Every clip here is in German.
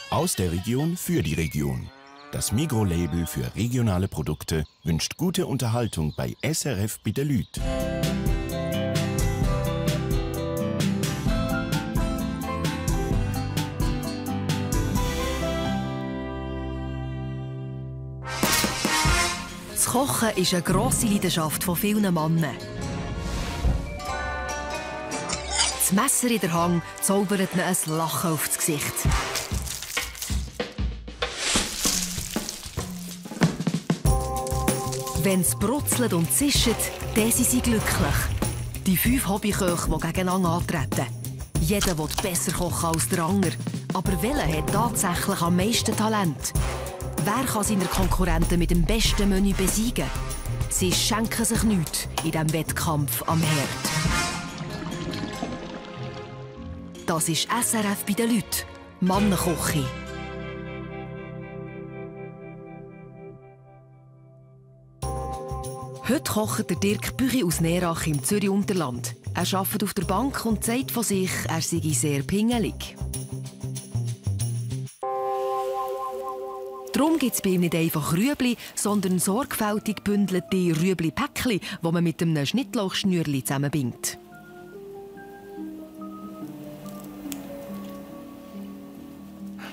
Aus der Region für die Region. Das Migros-Label für regionale Produkte wünscht gute Unterhaltung bei SRF bei der Lüt. Das Kochen ist eine grosse Leidenschaft von vielen Männern. Das Messer in der Hand zaubert ihnen ein Lachen aufs Gesicht. Wenn es brutzelt und zischt, dann sind sie glücklich. Die 5 Hobbyköche, die gegeneinander antreten. Jeder will besser kochen als der andere. Aber welcher hat tatsächlich am meisten Talent? Wer kann seine Konkurrenten mit dem besten Menü besiegen? Sie schenken sich nichts in diesem Wettkampf am Herd. Das ist SRF bei den Leuten. Mannenkoche. Heute kocht der Dirk Büchi aus Nerach im Zürich-Unterland. Er arbeitet auf der Bank und sagt von sich, er sei sehr pingelig. Darum gibt es bei ihm nicht einfach Rüebli, sondern sorgfältig gebündelte Rüebli-Päckchen, die man mit einem Schnittlauchschnürli zusammenbindet.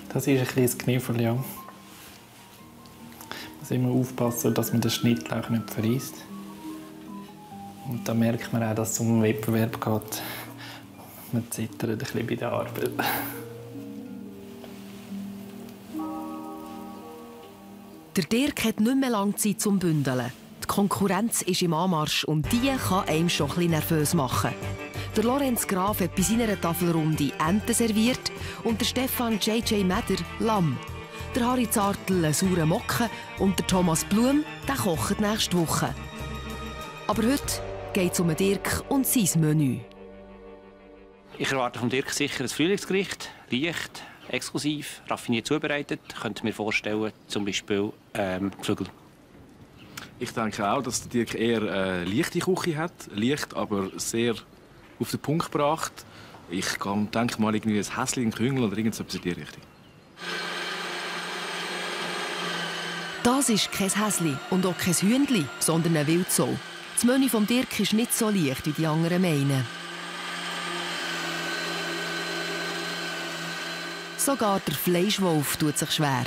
Das ist ein kleines Kniffel, ja. Man muss immer aufpassen, dass man den Schnittlauch nicht verreist. Und da merkt man auch, dass es um einen Wettbewerb geht. Man zittert ein bisschen bei der Arbeit. Der Dirk hat nicht mehr lange Zeit zum Bündeln. Die Konkurrenz ist im Anmarsch und die kann einem schon ein bisschen nervös machen. Der Lorenz Graf hat bei seiner Tafelrunde Enten serviert und der Stefan J.J. Meder Lamm. Der Harry Zartl einen sauren Mocken und der Thomas Blum der kocht nächste Woche. Aber heute geht es um den Dirk und sein Menü. Ich erwarte vom Dirk sicher ein Frühlingsgericht, leicht, exklusiv, raffiniert zubereitet. Ich könnte mir vorstellen, zum Beispiel Geflügel. Ich denke auch, dass der Dirk eher eine leichte Küche hat. Leicht, aber sehr auf den Punkt gebracht. Ich denke mal irgendwie ein Häschen, ein Küngel oder irgendetwas in die Richtung. Das ist kein Häsli und auch kein Hündli, sondern eine Wildsau. Das Menü vom Dirk ist nicht so leicht, wie die anderen meinen. Sogar der Fleischwolf tut sich schwer.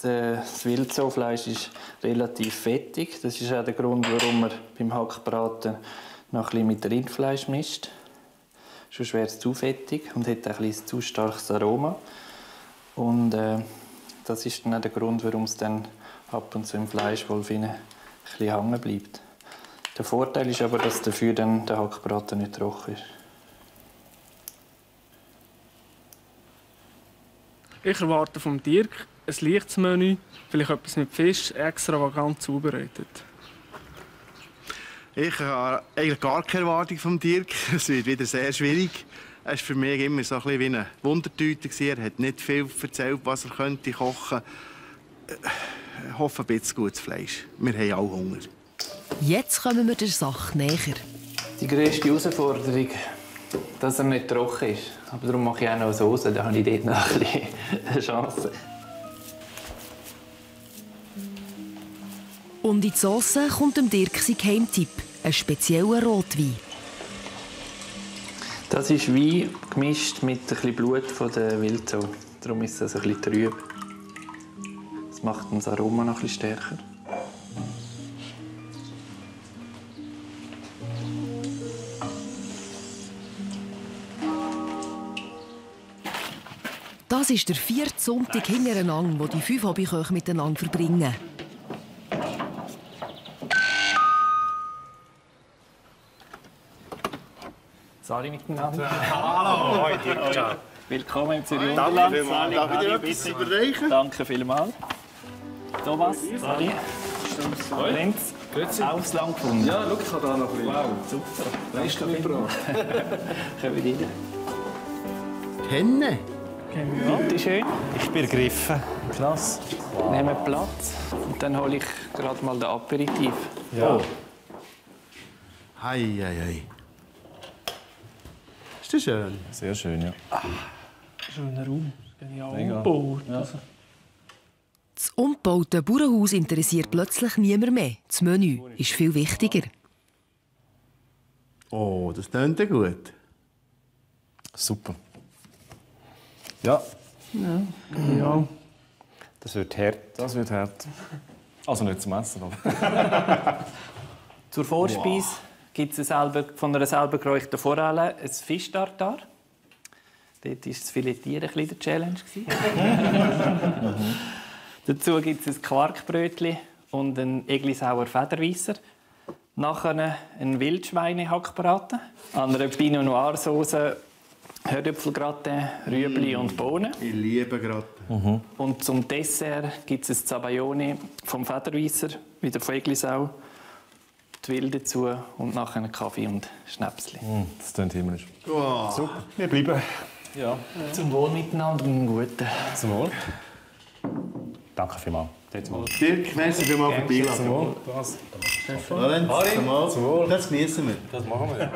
Das Wildsaufleisch ist relativ fettig. Das ist auch der Grund, warum man beim Hackbraten noch ein bisschen mit Rindfleisch mischt. Sonst wäre es zu fettig und hätte ein zu starkes Aroma. Und das ist dann auch der Grund, warum es dann ab und zu im Fleischwolf ein bisschen hängen bleibt. Der Vorteil ist aber, dass dafür dann der Hackbraten nicht trocken ist. Ich erwarte vom Dirk ein leichtes Menü, vielleicht etwas mit Fisch, extravagant zubereitet. Ich habe eigentlich gar keine Erwartung vom Dirk. Es wird wieder sehr schwierig. Er war für mich immer so ein bisschen wie eine Wundertüte. Er hat nicht viel erzählt, was er könnte kochen könnte. Ich hoffe, ein bisschen gutes Fleisch. Wir haben alle Hunger. Jetzt kommen wir der Sache näher. Die grösste Herausforderung, dass er nicht trocken ist. Aber darum mache ich auch noch eine Soße, dann habe ich dort noch ein bisschen eine Chance. Und in die Sauce kommt dem Dirk sein Geheimtipp, ein spezieller Rotwein. Das ist Wein gemischt mit ein bisschen Blut von der Wildsau. Darum ist es ein bisschen trüb. Das macht das Aroma noch ein bisschen stärker. Das ist der 4. Sonntag hintereinander, wo die 5 Hobbyköche miteinander verbringen. Sali miteinander. Hallo, hoi Dirk, ciao. Willkommen im Zürich-Unterland. Darf ich dir etwas überreichen? Danke vielmals. Thomas, Sali, Lorenz, aufs Land gefunden. Ja, schau, ich habe da noch ein bisschen. Wow, super. Weißt du mitgebracht? Kommen wir rein. Henne? Bitte schön. Ich bin ergriffen. Krass. Wow. Nehmen Platz und dann hole ich gerade mal den Aperitif. Ja. Oh. Hei, hei, hei. Ist das schön? Sehr schön, ja. Schöner Raum. Genial Mega. umgebaut. Ja. Das umgebaute Bauernhaus interessiert plötzlich niemand mehr. Das Menü ist viel wichtiger. Oh, das klingt ja gut. Super. Ja. Ja. Das wird hart. Das wird hart. Also nicht zum Essen, aber... Zur Vorspeise gibt es von einer selber geräucherten Forelle ein Fischtartar. Dort war das Filetieren ein bisschen der Challenge. Dazu gibt es ein Quarkbrötchen und einen Eglisauer Federweisser. Nachher einen Wildschweinehackbraten, an einer Pinot Noir Sauce, Herdöpfelgratin, Rüebli und Bohnen. Ich liebe Gratin. Und zum Dessert gibt es ein Zabaglione vom Federweisser, wieder von Eglisau, die Wilde dazu und nachher einen Kaffee und Schnäpsli. Das klingt himmlisch. Oh. Super. Wir bleiben. Ja. Zum Wohl miteinander und einen guten. Zum Wohl. Danke vielmals. Dirk, merci vielmals für die Zum Einladung. Wohl. Lorenz, zum Wohl. Zum Wohl. Das genießen wir. Das machen wir, ja.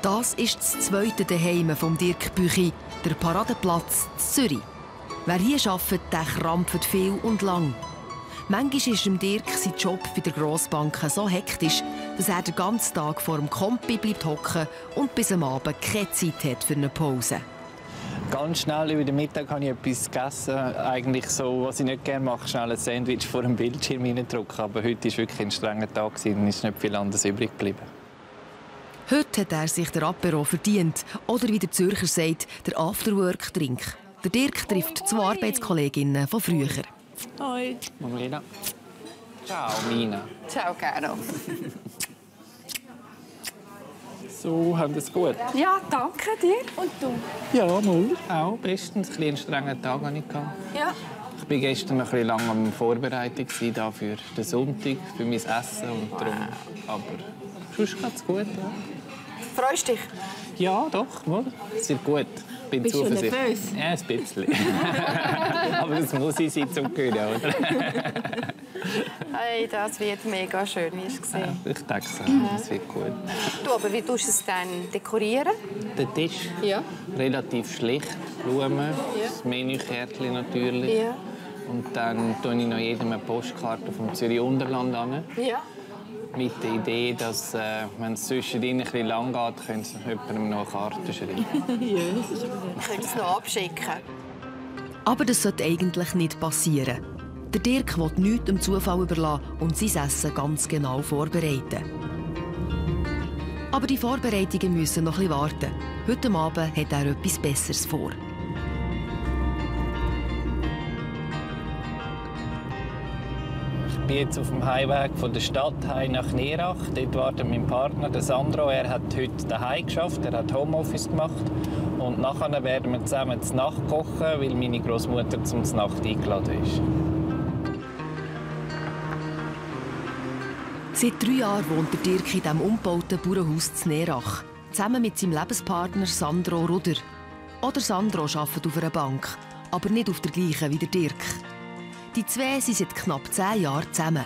Das ist das zweite Daheim von Dirk Büchi, der Paradeplatz in Zürich. Wer hier arbeitet, der krampft viel und lang. Manchmal ist dem Dirk sein Job bei der Grossbank so hektisch, dass er den ganzen Tag vor dem Kompi bleibt hocken und bis am Abend keine Zeit hat für eine Pause. Ganz schnell über den Mittag habe ich etwas gegessen. Eigentlich so, was ich nicht gerne mache, schnell ein Sandwich vor dem Bildschirm reindrücken. Aber heute war wirklich ein strenger Tag und ist nicht viel anderes übrig geblieben. Heute hat er sich der Apero verdient. Oder wie der Zürcher sagt, der Afterwork-Drink. Der Dirk trifft zwei Arbeitskolleginnen von früher. Hoi. Mamolina. Ciao, Mina. Ciao, Caro. So, haben Sie es gut? Ja, danke dir. Und du? Ja, mal. Auch bestens. Ein bisschen strenger Tag hatte ich. Ja. Ich war gestern ein bisschen lange am Vorbereitung für den Sonntag, für mein Essen und darum. Aber sonst geht es gut. Ja. Freust du dich? Ja, doch, wohl. Es wird gut. Bin Bist du zuversichtlich. nervös? Ja, ein bisschen. Aber das muss ich sein zum Gehören, oder? Hey, das wird mega schön, wie ich gesehen. Ich denke so, es wird gut. Du, aber wie tust du es dann dekorieren? Der Tisch, Ja. relativ schlicht. Blumen, das Menükärtchen natürlich. Ja. Und dann tue ich noch jedem eine Postkarte vom Zürich Unterland an. Ja. Mit der Idee, dass, wenn es zwischendrin ein bisschen lang geht, können Sie jemandem noch eine Karte schreiben. Ich könnte es noch abschicken. Aber das sollte eigentlich nicht passieren. Der Dirk will nichts dem Zufall überlassen und sein Essen ganz genau vorbereiten. Aber die Vorbereitungen müssen noch ein bisschen warten. Heute Abend hat er etwas Besseres vor. Ich bin jetzt auf dem Heimweg von der Stadt heim nach Nierach. Dort wartet mein Partner, der Sandro. Er hat heute daheim geschafft, er hat Homeoffice gemacht. Und nachher werden wir zusammen zur Nacht kochen, weil meine Großmutter zum Nacht eingeladen ist. Seit 3 Jahren wohnt der Dirk in diesem umgebauten Bauernhaus in Nierach. Zusammen mit seinem Lebenspartner Sandro Ruder. Oder Sandro arbeitet auf einer Bank, aber nicht auf der gleichen wie der Dirk. Die zwei sind seit knapp 10 Jahren zusammen.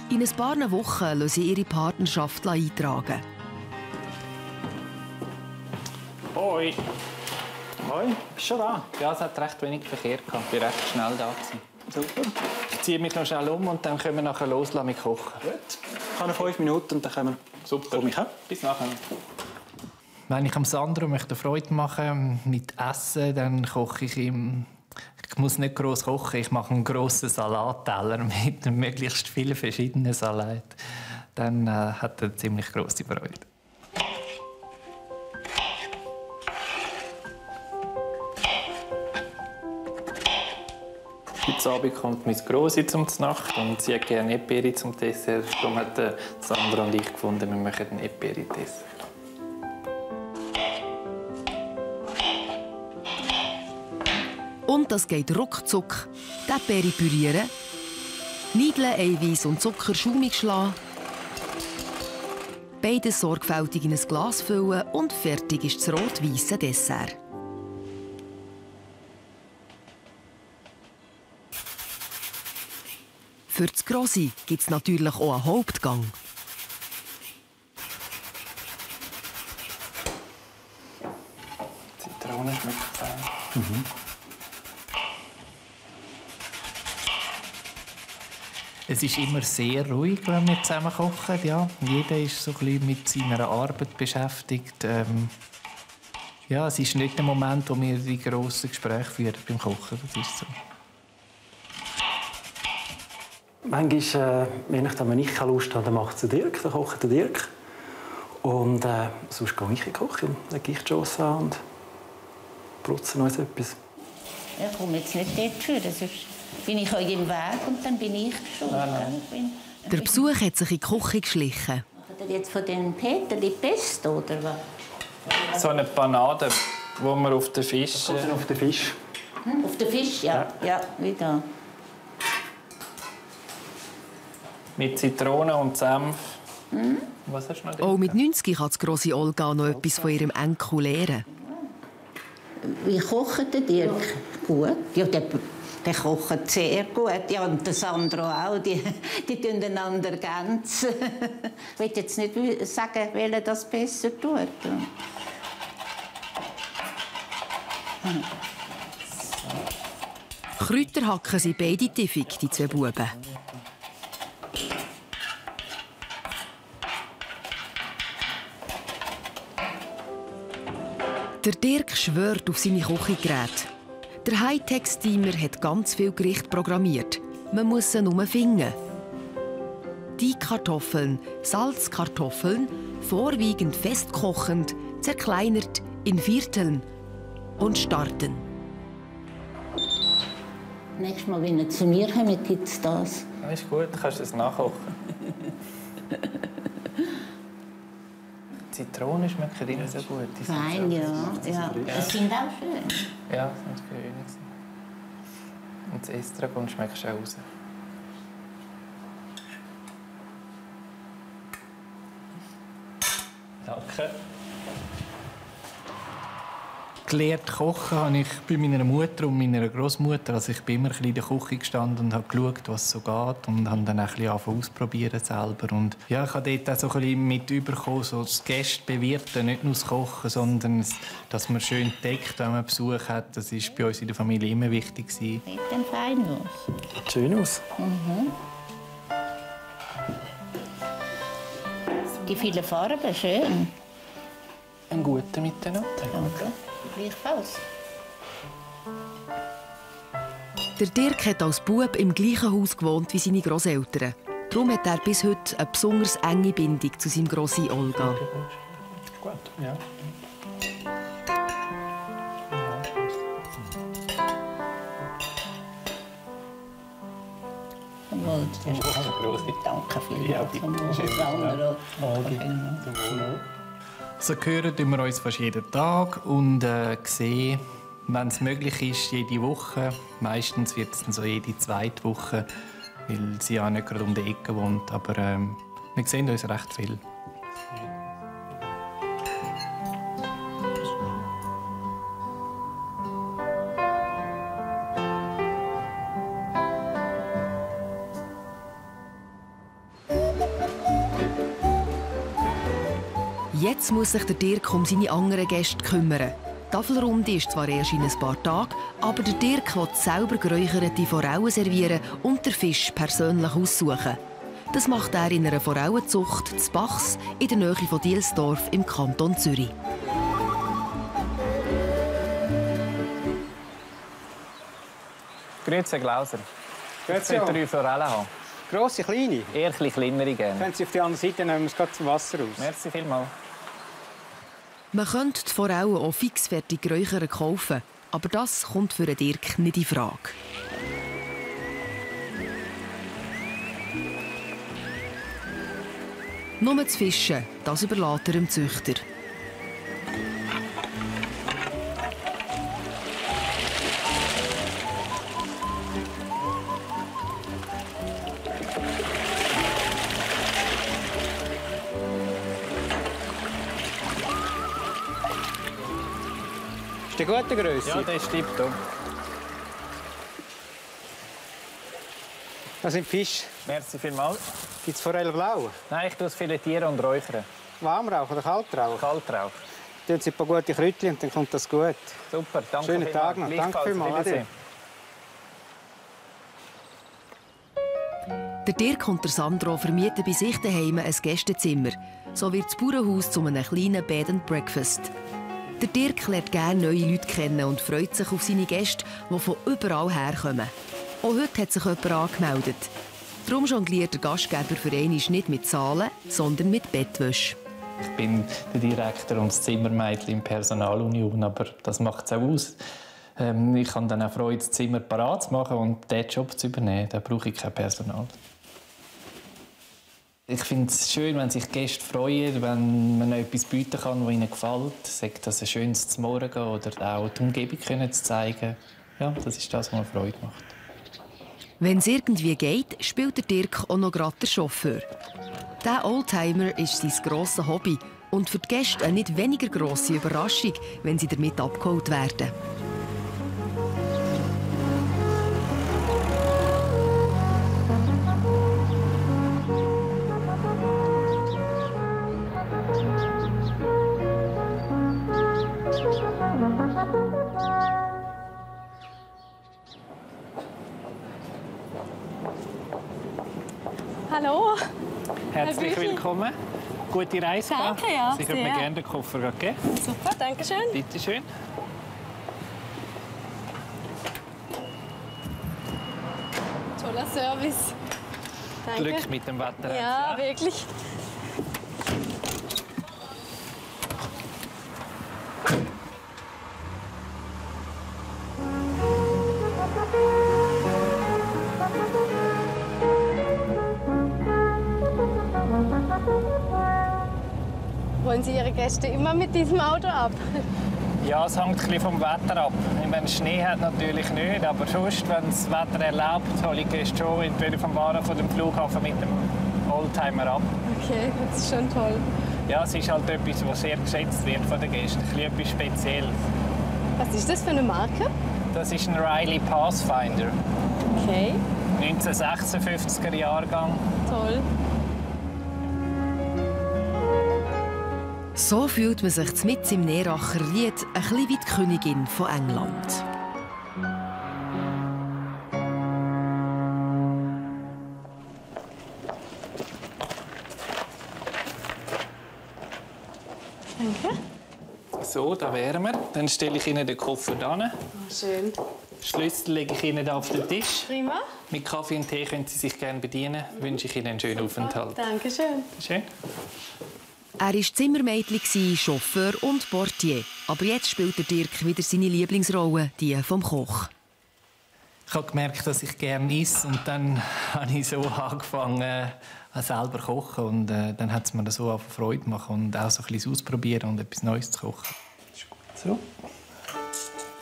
In ein paar Wochen lassen sie ihre Partnerschaft eintragen. Hoi. Hoi, bist du schon da? Ja, es hat recht wenig Verkehr gehabt. Ich war recht schnell da. Super. Ich ziehe mich noch schnell um und dann können wir nachher los mit kochen. Gut. Ich habe noch 5 Minuten und dann können wir... Super. Mich Bis nachher. Wenn ich am Sandro möchte Freude machen mit Essen, dann koche ich ihm. Ich muss nicht gross kochen, ich mache einen grossen Salatteller mit möglichst vielen verschiedenen Salaten. Dann hat er ziemlich grosse Freude. Heute Abend kommt meine Grosse zum Nacht und sie hat gerne Eperi zum Dessert. Darum hat Sandra und ich gefunden, wir machen einen Eperi-Dessert. Und das geht ruckzuck. Den Peri pürieren, Niedeln, Eiweiß und Zucker schaumig schlagen, Beides sorgfältig in ein Glas füllen und fertig ist das rot-weisse Dessert. Für das Grossi gibt es natürlich auch einen Hauptgang. Zitrone schmeckt fein. Es ist immer sehr ruhig, wenn wir zusammen kochen. Ja. Jeder ist so ein bisschen mit seiner Arbeit beschäftigt. Ja, es ist nicht der Moment, wo wir die grossen Gespräche führen beim Kochen. Das ist so. Manchmal, wenn ich keine Lust habe, dann macht es der Dirk, dann kocht der Dirk. Und sonst gehe ich in die Küche, dann gehe ich die Chance an und brutze uns etwas. Ich komme jetzt nicht dort für, sonst bin ich euch im Weg und dann bin ich schon. Der Besuch hat sich in die Küche geschlichen. Macht ihr jetzt von den Peterli Pesto, oder was? So eine Panade, wo man auf den Fisch... Auf den Fisch. Auf den Fisch, ja. Ja, wie da. Mit Zitrone und Senf. Was hast du noch? Auch mit 90 kann die grosse Olga noch etwas von ihrem Enkel lernen. Wie kocht der Dirk? Gut. Ja, der kocht sehr gut. Ja, und der Sandro auch. Die tun einander ergänzen. Ich will jetzt nicht sagen, wer das besser tut. Kräuter hacken sie beide tiefig, die zwei Buben. Der Dirk schwört auf seine Küchengeräte. Der Hightech-Steamer hat ganz viele Gerichte programmiert. Man muss sie nur finden. Die Kartoffeln, Salzkartoffeln, vorwiegend festkochend, zerkleinert in Vierteln und starten. Nächstes Mal, wenn ihr zu mir kommt, gibt es das. Ja, ist gut, du kannst es nachkochen. Zitrone schmeckt immer so gut. Fein, ja. Das sind auch schön. Ja, das sind grüne. Und das Estragon schmeckst du auch raus. Danke. Gelernt kochen habe ich bei meiner Mutter und meiner Großmutter. Also ich bin immer ein bisschen in der Küche gestanden und habe geschaut, was so geht. Und habe dann ein bisschen ausprobieren selber. Und ja, ich habe dort auch so ein bisschen mit überkommen, so das Gäste bewirten, nicht nur das Kochen, sondern dass man schön deckt, wenn man Besuch hat. Das war bei uns in der Familie immer wichtig. Sieht dann fein aus. Sieht schön aus. Die vielen Farben, schön. Ein guter Miteinander. Danke. Gleichfalls. Der Dirk hat als Bub im gleichen Haus gewohnt wie seine Grosseltern. Darum hat er bis heute eine besonders enge Bindung zu seinem Grossi Olga. Gut, ja. Danke vielmals. So hören wir uns fast jeden Tag und sehen, wenn es möglich ist, jede Woche. Meistens wird es dann so jede zweite Woche, weil sie ja nicht gerade um die Ecke wohnt. Aber wir sehen uns recht viel. Jetzt muss sich der Dirk um seine anderen Gäste kümmern. Die Tafelrunde ist zwar erst in ein paar Tagen, aber der Dirk will selber geräucherte Forellen servieren und den Fisch persönlich aussuchen. Das macht er in einer Forellenzucht in Bachs in der Nähe von Dielsdorf im Kanton Zürich. Grüezi, Glauser. Grüezi. Ich will 3 Forellen haben. Grosse, kleine? Eher ein kleinere gerne. Können Sie auf die andere Seite nehmen, wir gehen zum Wasser raus. Merci vielmals. Man könnte die Forellen auch fixfertig geräuchert kaufen, aber das kommt für den Dirk nicht in Frage. Nur das Fischen, das überlässt er dem Züchter. gute Größe? Ja, der ist tipptopp. Das sind Fisch. Merci vielmals. Gibt es Forelle blau? Nein, ich tue es filetieren und räuchern. Warmrauch oder Kaltrauch? Kaltrauch. Tun Sie ein paar gute Kräutchen und dann kommt das gut. Super, danke Schönen Tag noch. Danke vielmals. Der Dirk und der Sandro vermieten bei sich daheim ein Gästezimmer. So wird das Bauernhaus zu einem kleinen Bed and Breakfast. Der Dirk lernt gerne neue Leute kennen und freut sich auf seine Gäste, die von überall herkommen. Auch heute hat sich jemand angemeldet. Darum jongliert der Gastgeber für einmal nicht mit Zahlen, sondern mit Bettwäsche. Ich bin der Direktor und das Zimmermädchen in Personalunion, aber das macht es auch aus. Ich habe dann auch Freude, das Zimmer parat zu machen und diesen Job zu übernehmen. Da brauche ich kein Personal. Ich finde es schön, wenn sich Gäste freuen, wenn man etwas bieten kann, das ihnen gefällt. Sei das ein schönes Morgen oder auch die Umgebung zu zeigen. Ja, das ist das, was mir Freude macht. Wenn es irgendwie geht, spielt der Dirk auch noch gerade den Chauffeur. Dieser Oldtimer ist sein grosses Hobby und für die Gäste eine nicht weniger grosse Überraschung, wenn sie damit abgeholt werden. Hallo. Herzlich willkommen. Gute Reise. Danke, ja. Sie können mir gerne den Koffer geben. Super, danke schön. Bitte schön. Toller Service. Danke. Glück mit dem Wetter. Ja, wirklich. Holen Sie Ihre Gäste immer mit diesem Auto ab? Ja, es hängt ein bisschen vom Wetter ab. Wenn es Schnee hat, natürlich nicht. Aber sonst, wenn das Wetter erlaubt, hole ich Gäste schon entweder vom Bahnhof oder dem Flughafen mit dem Oldtimer ab. Okay, das ist schon toll. Ja, es ist halt etwas, was sehr geschätzt wird von den Gästen. Ein bisschen etwas Spezielles. Was ist das für eine Marke? Das ist ein Riley Pathfinder. Okay. 1956er Jahrgang. Toll. So fühlt man sich mitten im Neracher Ried ein bisschen wie die Königin von England. Danke. So, da wären wir. Dann stelle ich Ihnen den Koffer hin. Oh, schön. Schlüssel lege ich Ihnen auf den Tisch. Prima. Mit Kaffee und Tee können Sie sich gerne bedienen. Wünsche ich Ihnen einen schönen Aufenthalt. Danke schön. Schön. Er war Zimmermädchen, Chauffeur und Portier. Aber jetzt spielt der Dirk wieder seine Lieblingsrolle, die vom Koch. Ich habe gemerkt, dass ich gerne esse. Und dann habe ich so angefangen, selber zu kochen. Und dann hat es mir so eine Freude gemacht und auch so ein bisschen ausprobieren und etwas Neues zu kochen. Das ist gut so.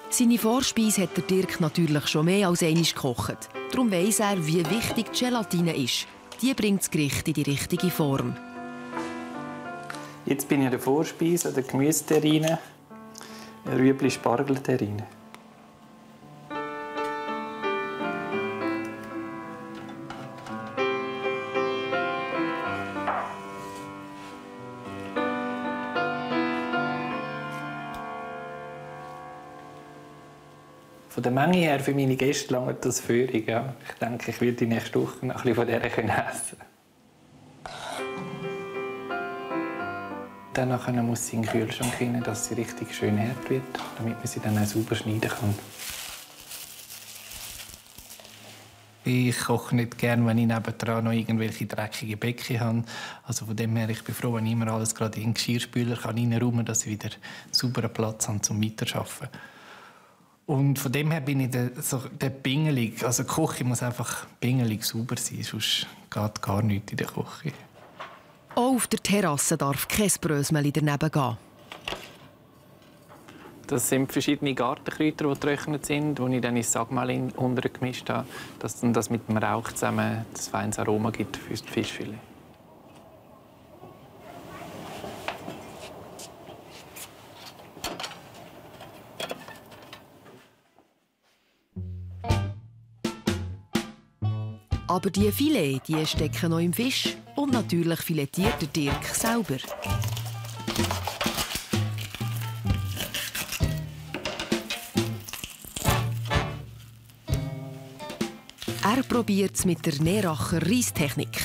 Seine Vorspeise hat der Dirk natürlich schon mehr als einmal gekocht. Darum weiss er, wie wichtig die Gelatine ist. Die bringt das Gericht in die richtige Form. Jetzt bin ich in der Vorspeise, der Gemüseterrine, Rüebli-Spargelterrine. Von der Menge her für meine Gäste langt das Führung. Ja. Ich denke, ich werde die nächste Woche noch ein bisschen von der essen können. Danach muss sie in den Kühlschrank rein, dass sie richtig schön hart wird, damit man sie dann auch sauber schneiden kann. Ich koche nicht gerne, wenn ich nebendran noch irgendwelche dreckige Becken habe. Also von dem her, ich bin froh, wenn ich immer alles gerade in den Geschirrspüler reinräumen kann, dass ich wieder einen sauberen Platz habe, um weiterzuarbeiten. Und von dem her bin ich der pingelig. Also die Küche muss einfach pingelig sauber sein, sonst geht gar nichts in der Küche. Auch auf der Terrasse darf kein Brösmeli daneben gehen. Das sind verschiedene Gartenkräuter, die getrocknet sind, die ich dann ins Sagmehl untergemischt habe, dass dann das mit dem Rauch zusammen das feines Aroma gibt für das Fischfilet. Aber die Filet, die stecken noch im Fisch und natürlich filetiert der Dirk selber. Er probiert es mit der Neracher Reistechnik.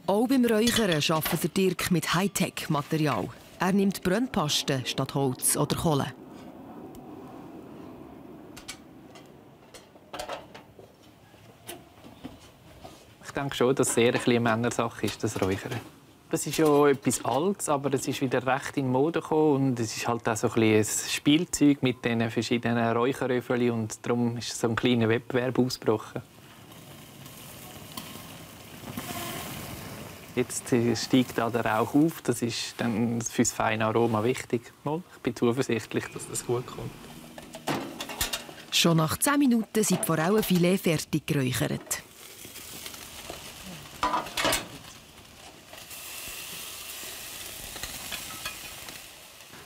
Auch beim Räuchern arbeitet der Dirk mit Hightech-Material. Er nimmt Brennpaste statt Holz oder Kohle. Ich denke schon, dass es eher eine Männersache ist, das Räuchern. Es ist ja etwas Altes, aber es ist wieder recht in Mode gekommen. Und es ist halt auch so ein Spielzeug mit diesen verschiedenen Räucheröffeln. Und darum ist so ein kleiner Wettbewerb ausgebrochen. Jetzt steigt da der Rauch auf. Das ist dann für das feine Aroma wichtig. Ich bin zuversichtlich, dass das gut kommt. Schon nach 10 Minuten sind die Forellenfilet fertig geräuchert.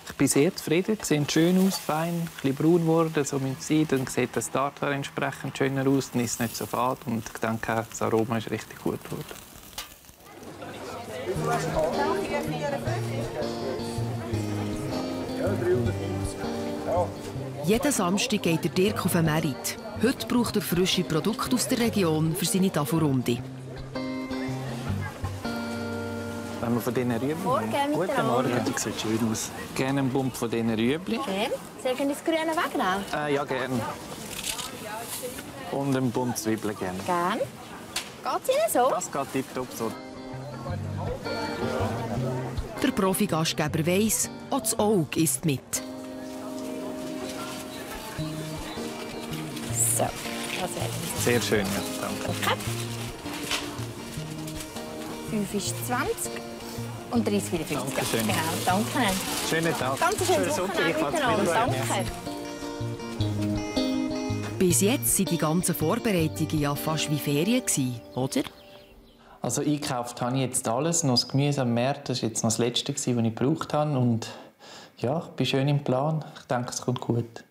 Ich bin sehr zufrieden. Sie sehen schön aus, fein, ein bisschen braun geworden, so mit sie. Dann sieht das Tartar entsprechend schöner aus, dann ist es nicht so fad und ich denke, das Aroma ist richtig gut geworden. Jeden Samstag geht der Dirk auf den Markt. Heute braucht er frische Produkte aus der Region für seine Tafelrunde. Wenn wir von diesen Rüebli nehmen. Guten Morgen. Ja, die sieht schön aus. Gerne einen Bund von diesen Rüebli. Gerne. Soll ich das Grüne wegnehmen? Ja, gerne. Und einen Bund Zwiebeln gerne. Gerne. Geht's Ihnen so? Das geht tipptopp so. Der Profi-Gastgeber weiss, auch das Auge isst mit. So, was wäre das? Sehr schön, ja. Danke. Okay. 5 ist 20 und 3 ist 54. Dankeschön. Genau, danke. Schönen Tag. Ganz schönes Wochenende miteinander. Danke. Bis jetzt waren die ganzen Vorbereitungen ja fast wie Ferien, oder? Also eingekauft habe ich jetzt alles, noch das Gemüse am Markt. Das war jetzt noch das Letzte, was ich gebraucht habe. Und ja, ich bin schön im Plan. Ich denke, es kommt gut.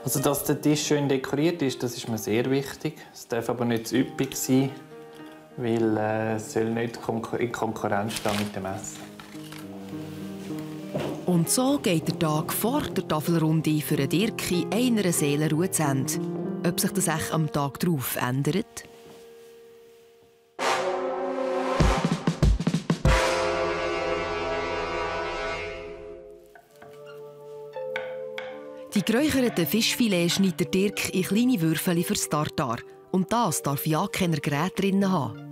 Also, dass der Tisch schön dekoriert ist, das ist mir sehr wichtig. Es darf aber nicht zu üppig sein, weil es soll nicht in Konkurrenz stehen mit dem Essen. Und so geht der Tag vor der Tafelrunde für den Dirk in einer Seelenruhe zu Ende. Ob sich das echt am Tag darauf ändert? Die geräucherten Fischfilets schneidet der Dirk in kleine Würfel fürs Tartar. Und das darf ja keiner Gerät drin haben.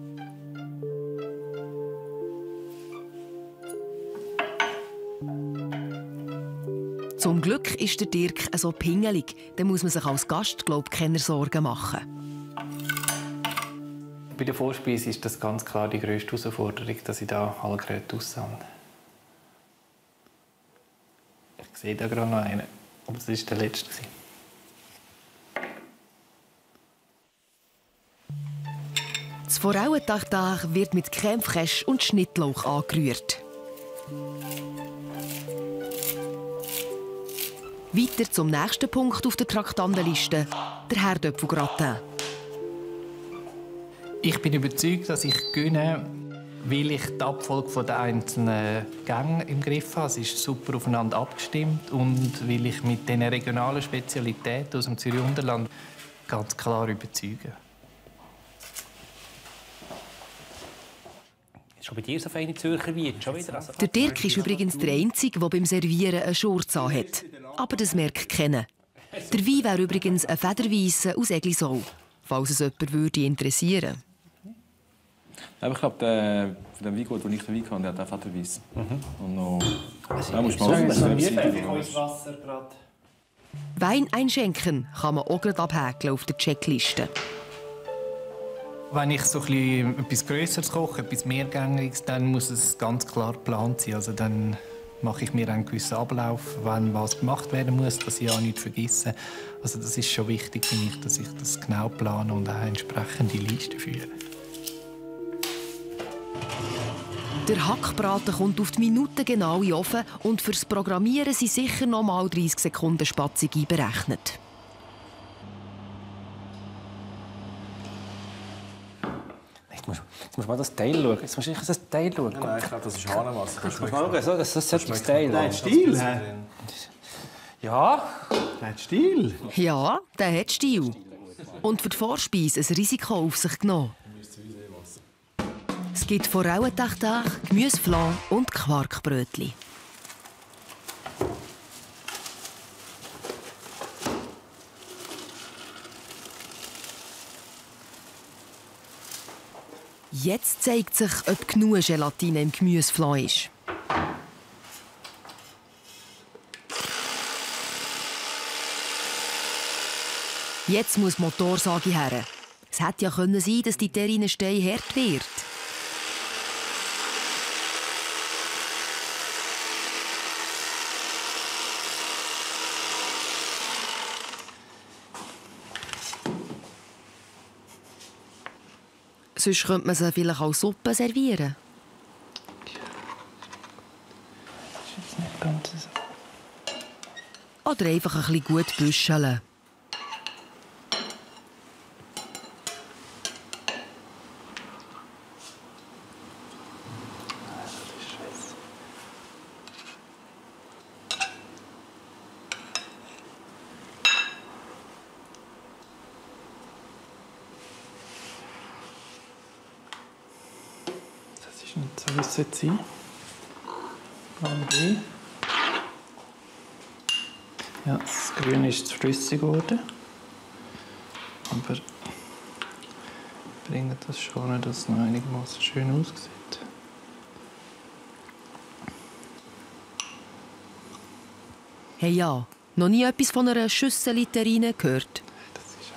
Zum Glück ist der Dirk so pingelig, dann muss man sich als Gast keine Sorgen machen. Bei der Vorspeise ist das ganz klar die grösste Herausforderung, dass ich da alle Geräte raus habe. Ich sehe da gerade noch einen, aber das war der letzte. Das Forellentartar wird mit Crème fraîche und Schnittlauch angerührt. Weiter zum nächsten Punkt auf der Traktandenliste, der Herdöpfelgratin. Ich bin überzeugt, dass ich gewinne, weil ich die Abfolge der einzelnen Gänge im Griff habe. Es ist super aufeinander abgestimmt und weil ich mit diesen regionalen Spezialitäten aus dem Zürcher Unterland ganz klar überzeuge. Schon bei dir so feine Zürcher Wein. Der Dirk ist übrigens der Einzige, der beim Servieren eine Schurze hat. Aber das merkt keiner. Der Wein wäre übrigens ein Federweisse aus Eglisau, falls es jemand interessieren würde. Aber ich glaube, der Weingut, den ich den Wein hatte, der hat auch Federweisse. Und noch... Da muss man Wasser. Wein einschenken kann man auch gerade abhäkeln auf der Checkliste. Wenn ich so etwas Grösseres koche, etwas Mehrgängiges, dann muss es ganz klar geplant sein. Also dann mache ich mir einen gewissen Ablauf, wann was gemacht werden muss, dass ich auch nichts vergesse. Also das ist schon wichtig für mich, dass ich das genau plane und auch entsprechende Liste führe. Der Hackbraten kommt auf die Minute genau in den Ofen und fürs Programmieren sind sicher noch mal 30 Sekunden Spatzung einberechnet. Jetzt musst du mal das Teil schauen. Jetzt musst du das Teil schauen. Nein, ich glaube, das ist Hahnenwasser. Das musst du mal schauen. Das sollte das Teil. Der hat Stil, hä? Ja. Der hat Stil. Ja, der hat Stil. Und für die Vorspeise ein Risiko auf sich genommen. Es gibt Forellentachtag, Gemüseflan und Quarkbrötli. Jetzt zeigt sich, ob genug Gelatine im Gemüseflan ist. Jetzt muss die Motorsage her. Es hätte ja sein können, dass die Terrine-Stein hart wird. Sonst könnte man sie vielleicht als Suppe servieren. Oder einfach ein bisschen gut büscheln. Nicht so, wie es sein sollte. Plan B. Ja, das Grüne ist zu flüssig geworden. Aber bringt das schon, dass es noch einigermaßen schön aussieht. Hey ja, noch nie etwas von einer Schüssel Terrine gehört. Das ist ja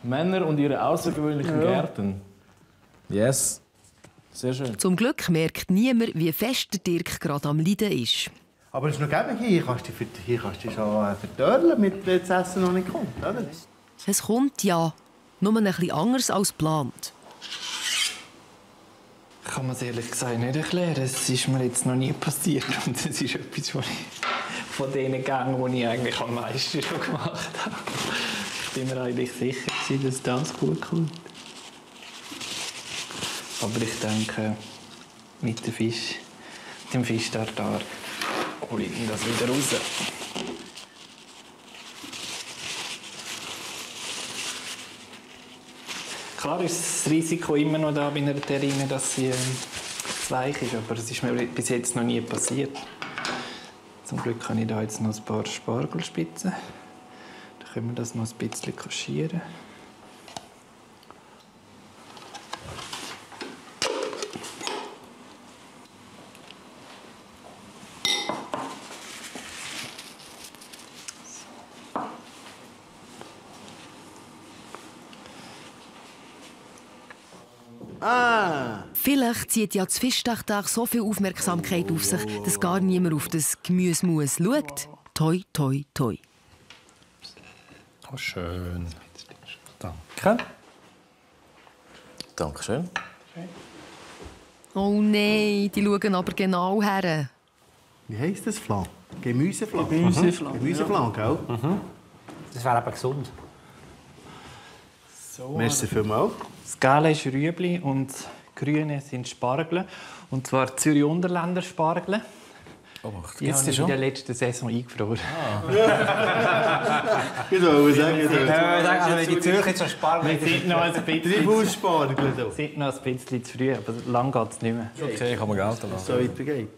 Männer und ihre außergewöhnlichen Gärten. Yes. Sehr schön. Zum Glück merkt niemand, wie fest der Dirk gerade am Leiden ist. Aber es ist noch gäbig. Hier kannst du dich schon verdörlen, mit dem das Essen noch nicht kommt, oder? Es kommt ja, nur ein bisschen anders als geplant. Ich kann mir es ehrlich gesagt nicht erklären. Es ist mir jetzt noch nie passiert. Und es ist etwas, was ich von den Gängen, die ich eigentlich am meisten schon gemacht habe. Ich war mir eigentlich sicher, dass das gut kommt. Aber ich denke, mit dem Fisch-Tartar hole ich das wieder raus. Klar ist das Risiko immer noch da bei einer Terrine, dass sie zu weich ist, aber es ist mir bis jetzt noch nie passiert. Zum Glück kann ich da jetzt noch ein paar Spargelspitzen. Dann können wir das noch ein bisschen kaschieren. Vielleicht zieht ja das Fischtag so viel Aufmerksamkeit auf sich, dass gar niemand auf das Gemüsemus schaut. Toi, toi, toi. Oh, schön. Danke. Dankeschön. Oh nein, die schauen aber genau her. Wie heisst das Flan? Gemüseflan? Gemüseflan. Gemüseflan, gell? Das wäre eben gesund. So, Merci vielmals. das Gelbe ist Rüebli und das Grüne sind Spargel. Und zwar Zürich-Unterländer Spargel. Oh, die habe ich in der letzten Saison eingefroren. Ich wollte sagen, also die Zürcher jetzt schon Spargel. Wir sind noch ein bisschen, Spargel. sind noch ein bisschen zu früh, aber lang geht es nicht mehr. Okay, kann man gelten lassen. So weitergeht.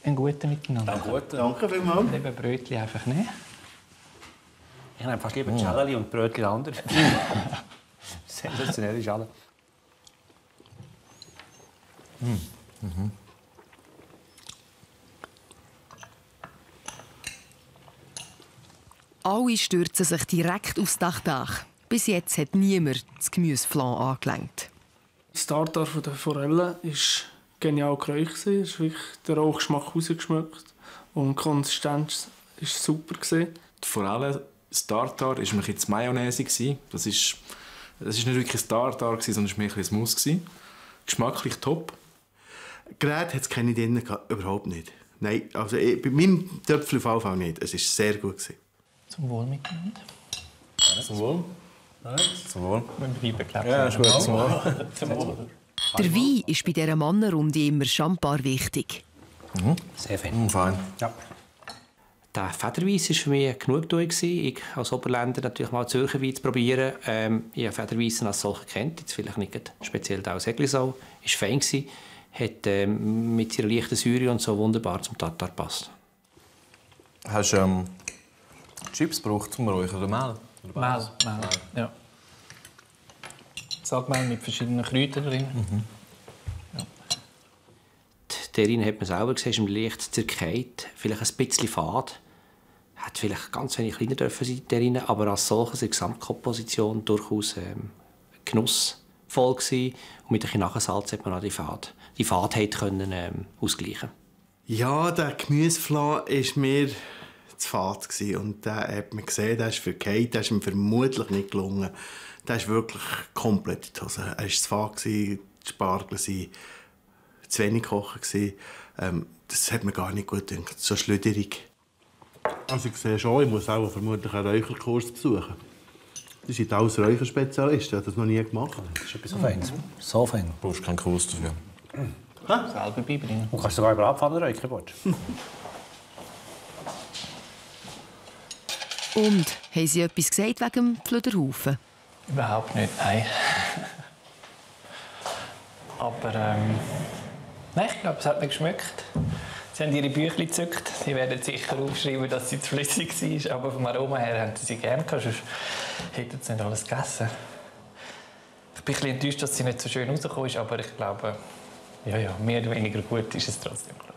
Ein guter Miteinander. Danke vielmals. Lieber Brötchen einfach nehmen. Ich nehme fast lieber Celleri und Brötchen anders. Sensationell ist alles. Alle stürzen sich direkt aufs Dach. Bis jetzt hat niemand das Gemüseflan angelenkt. Das Tartar von der Forelle war genial geräuchert. Es ist wirklich der Rauchgeschmack rausgeschmeckt. Und die Konsistenz war super. Die Forelle, das Tartar, war mir jetzt Mayonnaise. Das ist nicht wirklich ein Tartar, sondern es war mehr ein Mousse. Geschmacklich top. Gerät hat es keine drin, überhaupt nicht. Nein, also bei meinem Töpfchen auf jeden Fall nicht. Es war sehr gut. Zum Wohl miteinander. Zum Wohl. Zum Wohl. Ja, ist gut. Zum Wohl. Zum Wohl. Der Wein ist bei dieser Mannenrunde immer schambar wichtig. Sehr fein. Fein. Ja. Der Federweiss war für mich Genugtuung. Ich als Oberländer natürlich mal Zürcher Wein zu probieren. Ich habe Federweissen als solche kennt, jetzt vielleicht nicht speziell auch Seglisau. Ist fein gewesen, hat mit ihrer leichten Säure und so wunderbar zum Tartar gepasst. Hast du Chips gebraucht zum Räuchern oder Mehl? Mehl. Ja. Salzmehl mit verschiedenen Kräutern drin. Ja. Die Terrine hat man selber gesehen, ist leicht zerkeilt, vielleicht ein bisschen fad. Hat vielleicht ganz wenig kleiner dürfen sein, die Terrine, aber als solches in der Gesamtkomposition durchaus genussvoll gewesen. Und mit ein bisschen Nachsalz hat man auch die Fadheit können, ausgleichen. Ja, der Gemüseflan war mir zu fad. Und da hat man gesehen, der ist verkehrt, der ist ihm vermutlich nicht gelungen. Der ist wirklich komplett in die Hose. Er war zu fad, die Spargel waren zu wenig kochen. Das hat mir gar nicht gut gedacht, so schlüderig. Also ich sehe schon, ich muss auch vermutlich einen Räucherkurs besuchen. Die sind alles Räucherspezialisten, ich habe das noch nie gemacht. Das ist etwas so Feines. So fein. Du brauchst keinen Kurs dafür. Selber beibringen. Du kannst sogar über Abfahrt räuchern. Und haben Sie etwas gesagt wegen dem Pflüderhaufen? Überhaupt nicht, nein. Aber nein, ich glaube, es hat mir geschmeckt. Sie haben ihre Büchlein gezückt. Sie werden sicher aufschreiben, dass sie zu flüssig war. Aber vom Aroma her haben sie sie gerne gehabt, sonst hätten sie nicht alles gegessen. Ich bin ein bisschen enttäuscht, dass sie nicht so schön rausgekommen ist, aber ich glaube, ja, mehr oder weniger gut ist es trotzdem gelaufen.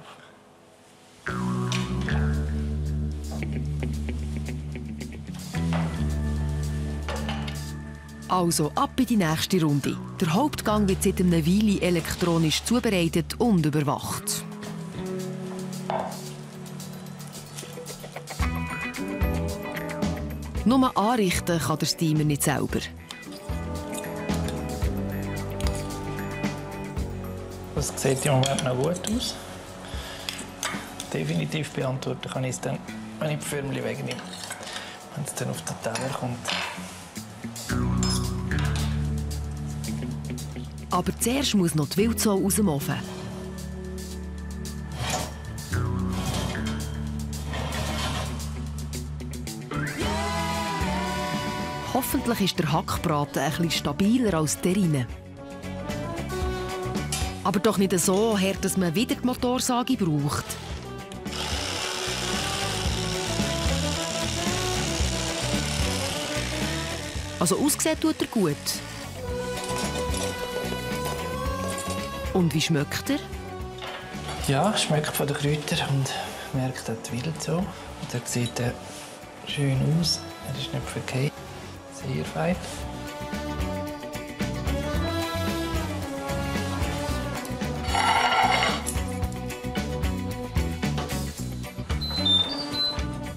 Also ab in die nächste Runde. Der Hauptgang wird seit einer Weile elektronisch zubereitet und überwacht. Nur anrichten kann der Steamer nicht selber. Das sieht im Moment noch gut aus. Definitiv beantworten kann ich es dann, wenn ich die Förmchen wegnehme. Wenn es dann auf den Teller kommt. Aber zuerst muss noch die Wildsau aus dem Ofen. Hoffentlich ist der Hackbraten ein bisschen stabiler als der Terrine. Aber doch nicht so hart, dass man wieder die Motorsage braucht. Also ausgesehen tut er gut. Und wie schmeckt er? Ja, schmeckt von den Kräutern und merkt auch die Wildsau. Und er sieht schön aus. Er ist nicht verkehrt. Sehr fein.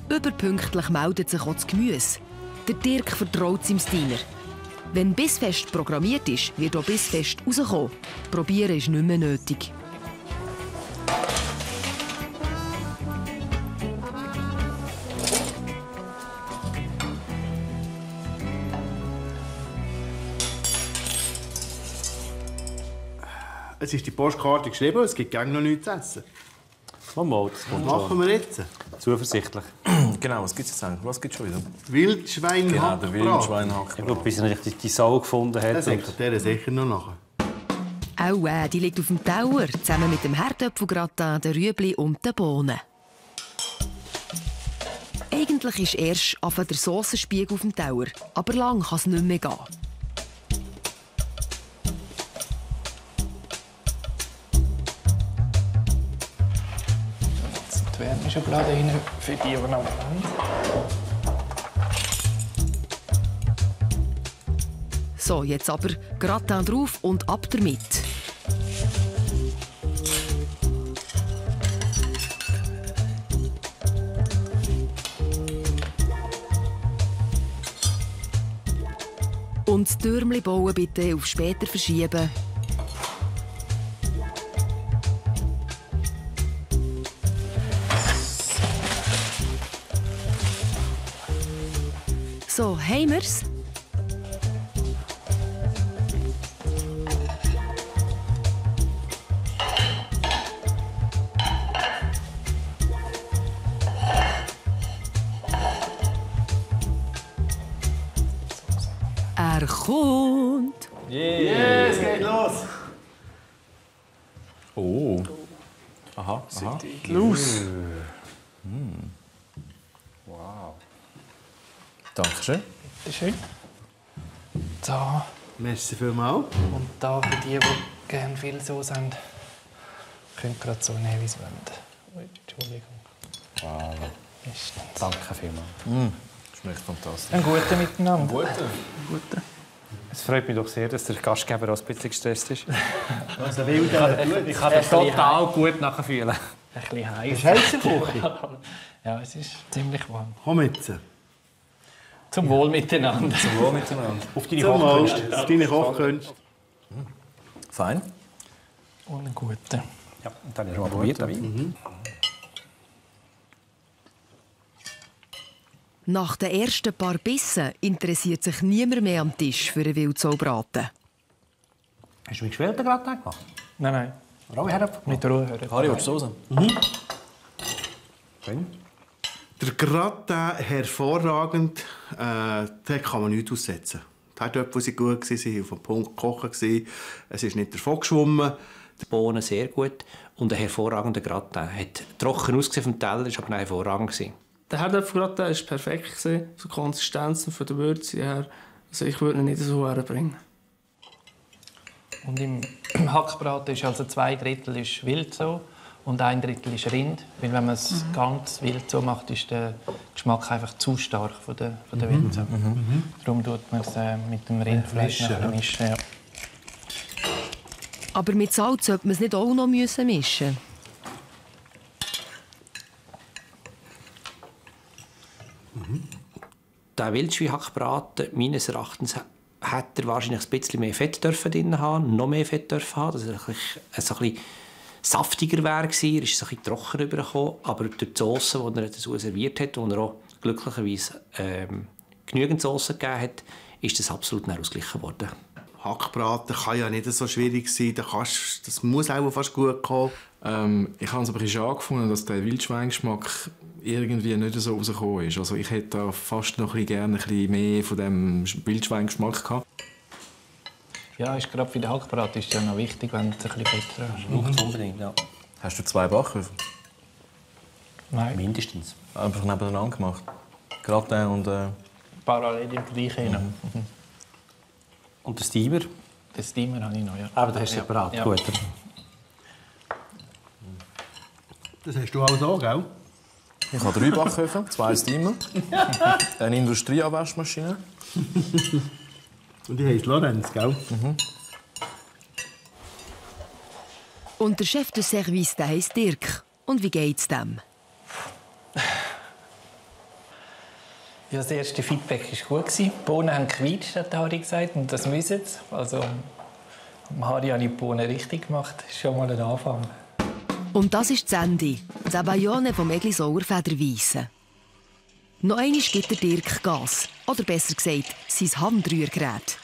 Überpünktlich meldet sich auch das Gemüse. Der Dirk vertraut seinem Steiner. Wenn bissfest programmiert ist, wird auch bissfest rauskommen. Probieren ist nicht mehr nötig. Es ist die Postkarte geschrieben, es gibt noch nichts zu essen. Mal, das kommt Was machen wir jetzt? Zuversichtlich. Genau, was gibt es jetzt eigentlich? Was gibt es schon wieder? Wildschweinhack. Genau, der Wildschweinhack. Ich glaube, bis er richtig die Sau gefunden hat. Das sagt der sicher noch nachher. Auch die liegt auf dem Teller, zusammen mit dem Herdöpfelgratin, den Rüebli und den Bohnen. Eigentlich ist erst der Saucenspiegel auf dem Teller, aber lang kann es nicht mehr gehen. Die Wärmeschublade rein für die noch haben. So, jetzt aber Gratin drauf und ab damit. Und das Türmchen bauen bitte auf später verschieben. So, haben wir's? Er kommt! Yeah, es geht los! Oh. Aha, aha. Los! Wow. Dankeschön. Bitte schön. Da. Merci vielmals. Und da für die, die gerne viel Sauce haben, könnt ihr gerade so nehmen, wie sie wollen. Entschuldigung. Wow. Bestens. Danke vielmals. Schmeckt fantastisch. Ein guter miteinander. Ein guter. Es freut mich doch sehr, dass der Gastgeber auch ein bisschen gestresst ist. Also will Ich kann das total gut nachfühlen. Ein bisschen heiß. Ist heiß in der Küche? Ja, es ist ziemlich warm. Komm jetzt. Zum Wohl miteinander. Zum Wohl miteinander. Auf deine Zum Wohl. Kochkünste. Auf deine Kochkünste. Fein. Und einen guten. Ja, und dann hast du mal probiert. Nach den ersten paar Bissen interessiert sich niemand mehr am Tisch für einen Wildsaubraten. Hast du mit geschwellten Gratin gemacht? Nein. Rohe Herren? Mit Ruhe. Harry, willst du Soße? Der Gratin hervorragend. Da kann man nichts aussetzen. Die Herdöpfel waren gut, sie waren auf dem Punkt gekocht. Es ist nicht davon geschwommen. Die Bohnen sehr gut und ein hervorragender Gratin. Hat trocken ausgesehen vom Teller, ist aber hervorragend. Der Herdöpfelgratin war perfekt, von der Konsistenz und von der Würze her. Also ich würde ihn nicht so herbringen. Und im Hackbraten ist also 2 Drittel ist wild so und 1 Drittel ist Rind. Weil wenn man es ganz wild so macht, ist der Geschmack einfach zu stark von der Wild. Darum tut man es mit dem Rindfleisch mischen. Ja. Aber mit Salz sollte man es nicht auch noch mischen. Der Wildschwein-Hackbraten, meines Erachtens, hätte er wahrscheinlich ein bisschen mehr Fett drin haben, noch mehr Fett dürfen haben, dass er so ein bisschen saftiger wäre gewesen. Er ist so ein bisschen trocken rübergekommen, aber durch die Sauce, die er dazu serviert hat, und er auch glücklicherweise genügend Sauce gegeben hat, ist das absolut ausgeglichen worden. Hackbraten kann ja nicht so schwierig sein. Das muss auch fast gut kommen. Ich habe es aber ein bisschen schade gefunden, dass der Wildschweingeschmack irgendwie nicht so rausgekommen ist. Also ich hätte da fast noch gerne ein bisschen mehr von dem Wildschweingeschmack gehabt. Ja, ist gerade für den Hackbraten ist ja noch wichtig, wenn du ein bisschen Fett dran hast. Braucht unbedingt, ja. Hast du 2 Backöfen? Nein. Mindestens. Einfach nebeneinander gemacht. Gratin und... Parallel im gleichen. Und der Steamer? Den Steamer habe ich noch, ja. Aber den hast du separat, ja. gut. Das hast du auch so, gell? Ich habe 3 Backöfen, 2 Steamer, eine Industrieabwaschmaschine. Und die heisst Lorenz, gell? Und der Chef des Service, der heisst Dirk. Und wie geht's dem? Ja, das erste Feedback war gut. Die Bohnen haben gequietscht, hat Harry gesagt, und das müssen sie. Also, Harry hat die Bohnen richtig gemacht. Das ist schon mal ein Anfang. Und das ist das Ende. Das Bayonne vom Eglisauer Federweisse. Noch einmal gibt der Dirk Gas. Oder besser gesagt, sein Handrührgerät.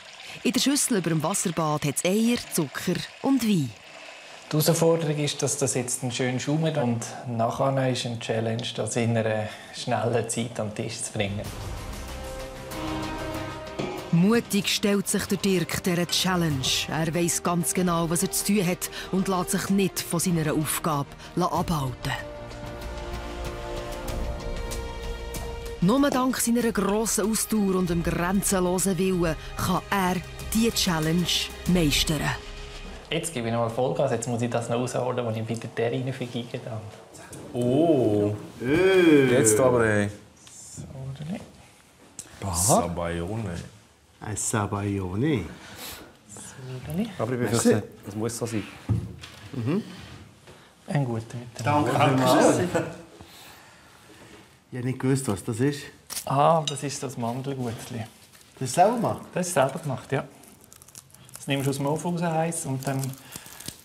In der Schüssel über dem Wasserbad hat es Eier, Zucker und Wein. Die Herausforderung ist, dass das jetzt schön schaumt. Und nachher ist eine Challenge, das in einer schnellen Zeit an den Tisch zu bringen. Mutig stellt sich der Dirk dieser Challenge. Er weiss ganz genau, was er zu tun hat und lässt sich nicht von seiner Aufgabe abhalten. Nur dank seiner grossen Ausdauer und dem grenzenlosen Willen kann er diese Challenge meistern. Jetzt gebe ich noch mal Vollgas. Jetzt muss ich das noch rausholen, was ich bei der Terrine vergeigt habe. Oh! Jetzt aber, ey. So, oder nicht? Sabayone. Ein Sabayone. Aber ich befürchte, das muss so sein. Ein guter mit Danke vielmals. Ich habe nicht gewusst, was das ist. Ah, das ist das Mandelgutzli. Das ist selber gemacht? Das ist selber gemacht, ja. Das nimmst du aus dem Ofen raus heiß und dann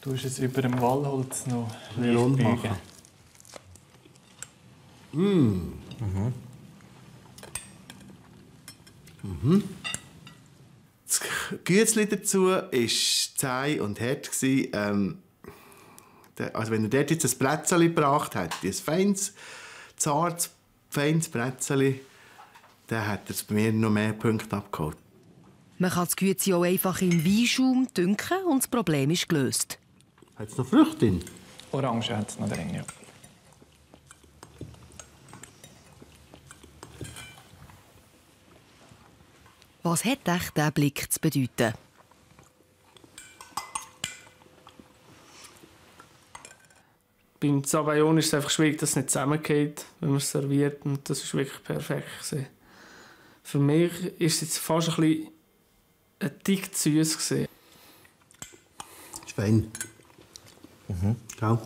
tust du es über dem Wallholz noch rund bügen. machen. Mm. Das Gützli dazu war zäh und hart. Also wenn er dort jetzt ein Plätzchen gebracht hätte, ein feines, zartes, feines Plätzchen, dann hätte er bei mir noch mehr Punkte abgeholt. Man kann das Güezi auch einfach in Weinschaum dünken und das Problem ist gelöst. Hat es noch Früchte drin? Orange hat es noch drin, ja. Was hat echt dieser Blick zu bedeuten? Beim Sabayon ist es einfach schwierig, dass es nicht zusammengeht, wenn man es serviert. Und das war wirklich perfekt. Für mich ist es jetzt fast ein bisschen ein Tick zu süß. Das ist fein. Gell?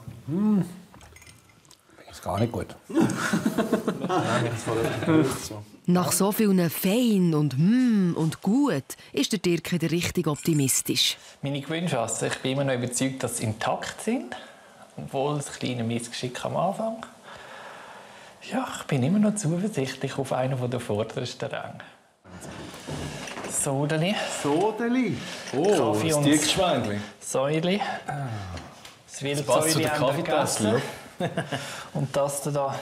Das ist gar nicht gut. Nach so vielen Fein und gut ist der Dirk wieder richtig optimistisch. Meine Gewünschasse, ich bin immer noch überzeugt, dass sie intakt sind. Obwohl das kleine Missgeschick am Anfang. Ja, ich bin immer noch zuversichtlich auf einen der vordersten Ränge. Sodeli. Sodeli? Oh, Kaffee das Dirkschweingli. Säuli. Das passt zu der Kaffeetasse. Und das da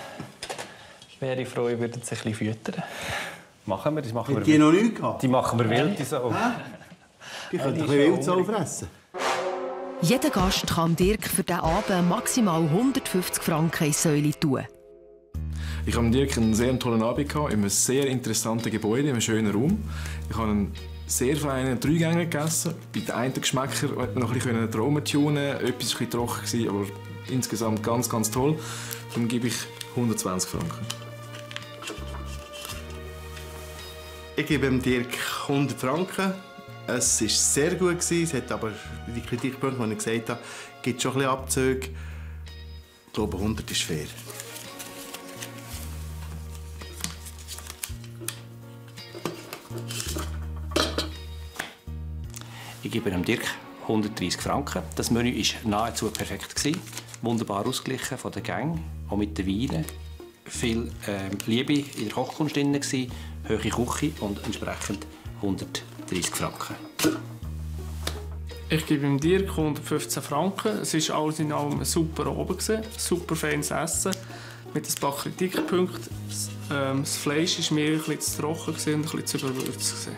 wäre ich froh, ich würde es ein bisschen füttern. Machen wir, das machen wir. Hat die noch nicht gehabt? Die machen wir wild. So. Die können ein bisschen Wildsau fressen. Jeder Gast kann Dirk für diesen Abend maximal 150 Franken in Säule tun. Ich habe mit Dirk einen sehr tollen Abend gehabt, in einem sehr interessanten Gebäude, in einem schönen Raum. Ich habe einen sehr feinen Dreigänger gegessen. Bei den einen Geschmäckern konnte man noch ein bisschen die Aromen tunen. Etwas war ein bisschen trocken, aber insgesamt ganz, ganz toll. Darum gebe ich 120 Franken. Ich gebe dem Dirk 100 Franken. Es war sehr gut. Es hat aber die Kritikpunkte, die ich gesagt habe, gibt schon ein bisschen Abzüge. Ich glaube, 100 ist fair. Ich gebe dem Dirk 130 Franken. Das Menü war nahezu perfekt. Wunderbar ausgeglichen von den Gängen, auch mit den Weinen. Viel Liebe in der Kochkunst drin, hohe Küche und entsprechend 130 Franken. Ich gebe ihm Dirk 115 Franken. Es war alles in allem super oben. Super feines Essen mit ein paar Kritikpunkten. Das Fleisch war mir ein bisschen zu trocken und ein bisschen zu überwürzt.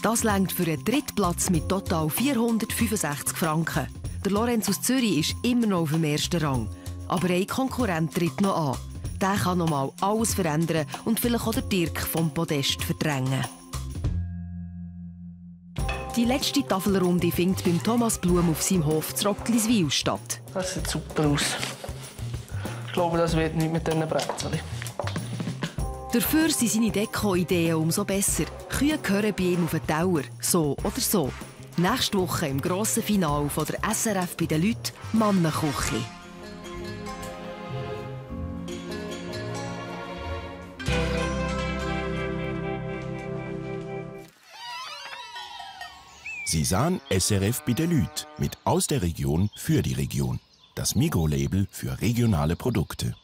Das reicht für einen Drittplatz mit total 465 Franken. Der Lorenz aus Zürich ist immer noch auf dem ersten Rang. Aber ein Konkurrent tritt noch an. Der kann noch mal alles verändern und vielleicht auch den Dirk vom Podest verdrängen. Die letzte Tafelrunde findet beim Thomas Blum auf seinem Hof zu Rockliswil statt. Das sieht super aus. Ich glaube, das wird nicht mit diesen Brezeln. Dafür sind seine Deko-Ideen umso besser. Kühe gehören bei ihm auf den Teller, so oder so. Nächste Woche im grossen Finale von der SRF bei den Leuten Mannenküche. Sie sahen SRF bei den Leuten mit aus der Region für die Region. Das Migros-Label für regionale Produkte.